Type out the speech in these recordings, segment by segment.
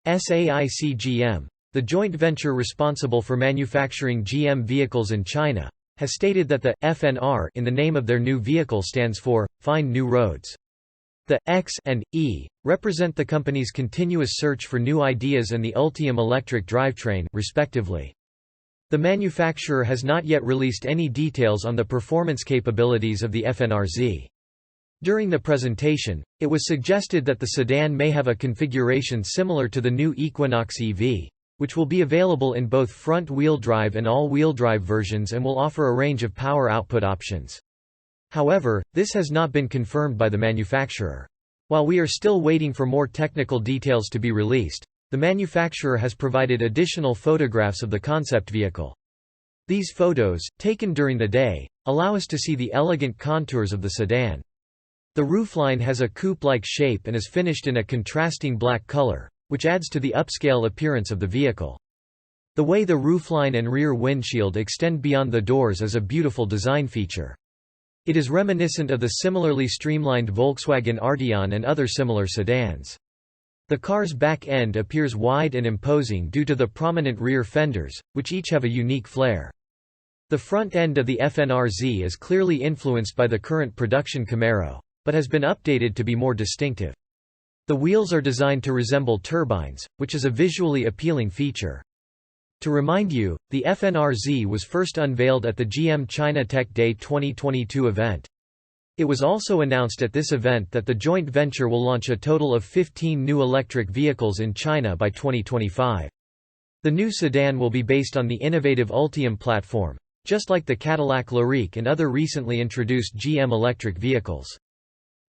SAIC-GM, the joint venture responsible for manufacturing GM vehicles in China, has stated that the FNR in the name of their new vehicle stands for Find New Roads. The X and E represent the company's continuous search for new ideas and the Ultium electric drivetrain, respectively. The manufacturer has not yet released any details on the performance capabilities of the FNR XE. During the presentation, it was suggested that the sedan may have a configuration similar to the new Equinox EV, which will be available in both front-wheel drive and all-wheel drive versions and will offer a range of power output options. However, this has not been confirmed by the manufacturer. While we are still waiting for more technical details to be released, the manufacturer has provided additional photographs of the concept vehicle. These photos, taken during the day, allow us to see the elegant contours of the sedan. The roofline has a coupe-like shape and is finished in a contrasting black color, which adds to the upscale appearance of the vehicle. The way the roofline and rear windshield extend beyond the doors is a beautiful design feature. It is reminiscent of the similarly streamlined Volkswagen Arteon and other similar sedans. The car's back end appears wide and imposing due to the prominent rear fenders, which each have a unique flair. The front end of the FNR XE is clearly influenced by the current production Camaro, but has been updated to be more distinctive. The wheels are designed to resemble turbines, which is a visually appealing feature. To remind you, the FNR XE was first unveiled at the GM China Tech Day 2022 event. It was also announced at this event that the joint venture will launch a total of 15 new electric vehicles in China by 2025. The new sedan will be based on the innovative Ultium platform, just like the Cadillac LYRIQ and other recently introduced GM electric vehicles.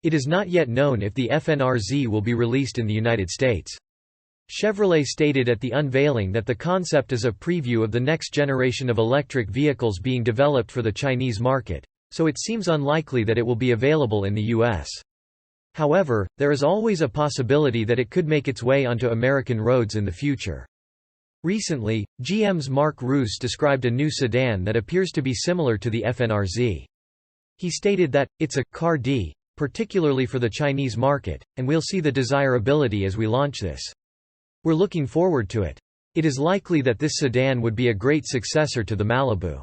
It is not yet known if the FNR XE will be released in the United States. Chevrolet stated at the unveiling that the concept is a preview of the next generation of electric vehicles being developed for the Chinese market, so it seems unlikely that it will be available in the U.S. However, there is always a possibility that it could make its way onto American roads in the future. Recently, GM's Mark Roos described a new sedan that appears to be similar to the FNR XE. He stated that, "It's a car D, particularly for the Chinese market, and we'll see the desirability as we launch this. We're looking forward to it. It is likely that this sedan would be a great successor to the Malibu."